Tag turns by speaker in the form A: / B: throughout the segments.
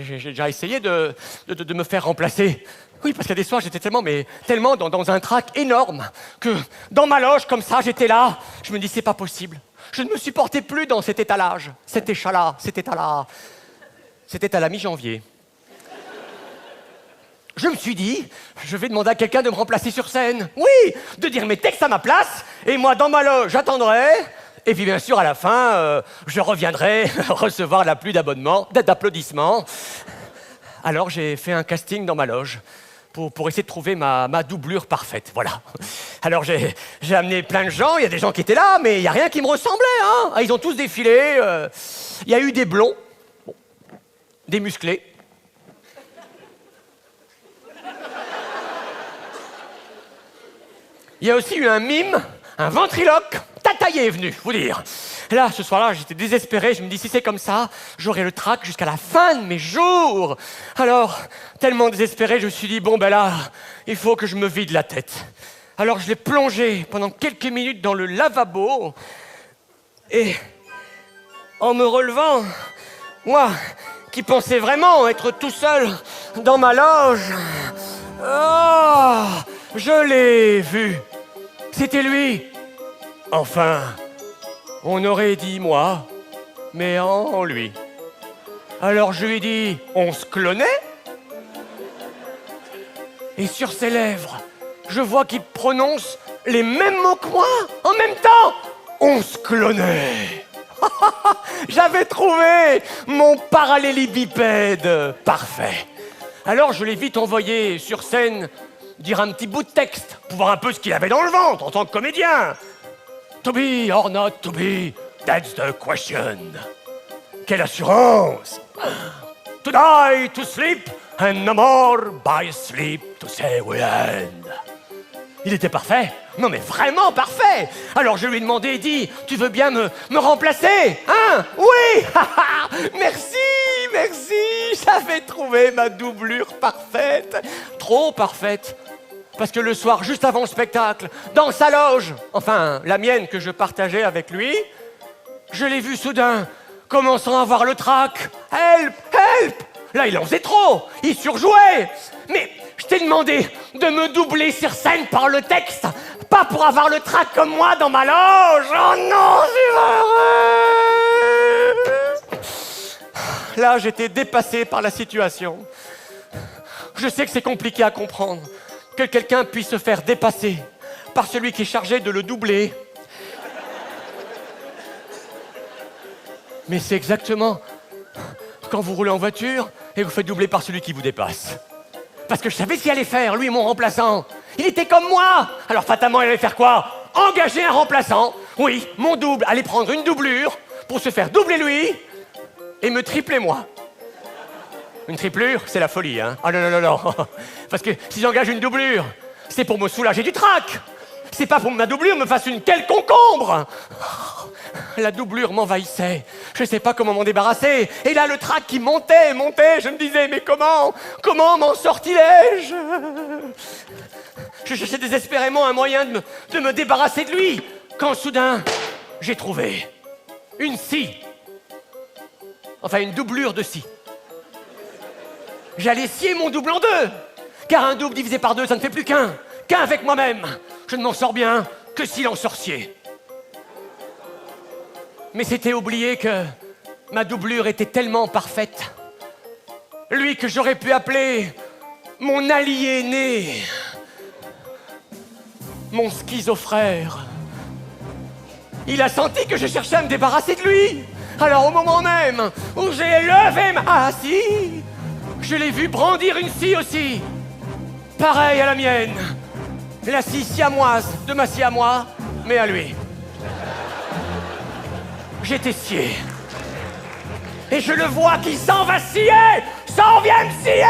A: J'ai déjà essayé de me faire remplacer. Oui, parce qu'il y a des soirs, j'étais tellement dans un trac énorme que dans ma loge, comme ça, j'étais là. Je me dis, c'est pas possible. Je ne me supportais plus dans cet étalage, cet état-là. C'était à la mi-janvier. Je me suis dit, je vais demander à quelqu'un de me remplacer sur scène. Oui, de dire mes textes à ma place, et moi, dans ma loge, j'attendrai. Et puis, bien sûr, à la fin, je reviendrai recevoir la pluie d'applaudissements. Alors, j'ai fait un casting dans ma loge pour essayer de trouver ma doublure parfaite, voilà. Alors, j'ai amené plein de gens, il y a des gens qui étaient là, mais il n'y a rien qui me ressemblait, hein. Ils ont tous défilé. Il y a eu des blonds, bon, des musclés. Il y a aussi eu un mime, un ventriloque. Tataillé est venu, vous dire. Et là, ce soir-là, j'étais désespéré. Je me dis, si c'est comme ça, j'aurai le trac jusqu'à la fin de mes jours. Alors, tellement désespéré, je me suis dit, bon, ben là, il faut que je me vide la tête. Alors, je l'ai plongé pendant quelques minutes dans le lavabo. Et, en me relevant, moi, qui pensais vraiment être tout seul dans ma loge, oh, je l'ai vu. C'était lui. Enfin, on aurait dit moi, mais en lui. Alors je lui ai dit, on se clonait? Et sur ses lèvres, je vois qu'il prononce les mêmes mots que moi, en même temps. On se clonait. J'avais trouvé mon parallélépipède parfait. Alors je l'ai vite envoyé sur scène dire un petit bout de texte pour voir un peu ce qu'il avait dans le ventre en tant que comédien. To be or not to be, that's the question. Quelle assurance! To die, to sleep, and no more by sleep to say we end. Il était parfait. Non mais vraiment parfait. Alors je lui ai demandé, il dit, tu veux bien me remplacer? Hein? Oui. Merci. J'avais trouvé ma doublure parfaite. Trop parfaite. Parce que le soir, juste avant le spectacle, dans sa loge, enfin la mienne que je partageais avec lui, je l'ai vu soudain commençant à avoir le trac. Help! Là, il en faisait trop. Il surjouait. Mais je t'ai demandé de me doubler sur scène par le texte, pas pour avoir le trac comme moi dans ma loge. Oh non, c'est vrai. Là, j'étais dépassé par la situation. Je sais que c'est compliqué à comprendre que quelqu'un puisse se faire dépasser par celui qui est chargé de le doubler. Mais c'est exactement quand vous roulez en voiture et vous faites doubler par celui qui vous dépasse. Parce que je savais ce qu'il allait faire, lui, mon remplaçant. Il était comme moi. Alors fatalement, il allait faire quoi? Engager un remplaçant. Oui, mon double allait prendre une doublure pour se faire doubler lui et me tripler moi. Une triplure, c'est la folie, hein. Ah non. Parce que si j'engage une doublure, c'est pour me soulager du trac. C'est pas pour que ma doublure me fasse une quelconque ombre. La doublure m'envahissait. Je sais pas comment m'en débarrasser. Et là, le trac qui montait. Je me disais, mais comment m'en sortilais-je? Je cherchais désespérément un moyen de me débarrasser de lui. Quand soudain, j'ai trouvé une scie. Enfin, une doublure de scie. J'allais scier mon double en deux. Car un double divisé par deux, ça ne fait plus qu'un avec moi-même. Je ne m'en sors bien que s'il en sorcier. Mais c'était oublier que ma doublure était tellement parfaite. Lui que j'aurais pu appeler mon aliéné, mon schizophrère. Il a senti que je cherchais à me débarrasser de lui. Alors au moment même où j'ai levé ma scie, je l'ai vu brandir une scie aussi, pareille à la mienne. La scie siamoise de ma scie à moi, mais à lui. J'étais scié. Et je le vois qui s'en va scier, s'en vient me scier.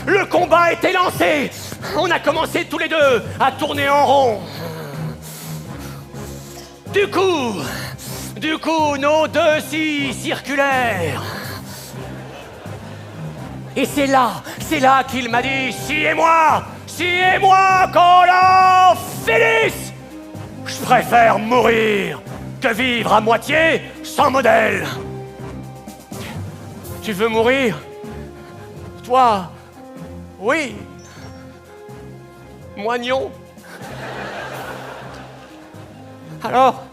A: Le combat était lancé. On a commencé tous les deux à tourner en rond. Du coup, nos deux scies circulaires. Et c'est là qu'il m'a dit, sciez-moi, qu'on en finisse. Je préfère mourir que vivre à moitié sans modèle. Tu veux mourir? Toi? Oui. Moignon. Alors,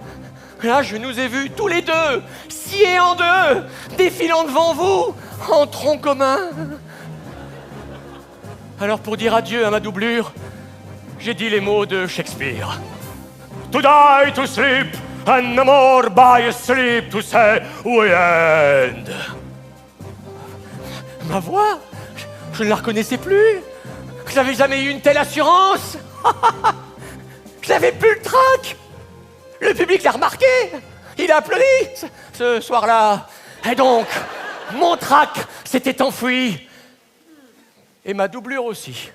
A: là, je nous ai vus tous les deux, sciés en deux, défilant devant vous, en tronc commun. Alors, pour dire adieu à ma doublure, j'ai dit les mots de Shakespeare. To die, to sleep, and no more by sleep to say we end. Ma voix, je ne la reconnaissais plus. Je n'avais jamais eu une telle assurance. Je n'avais plus le trac. Le public l'a remarqué. Il a applaudi ce soir-là. Et donc, mon trac s'était enfui. Et ma doublure aussi.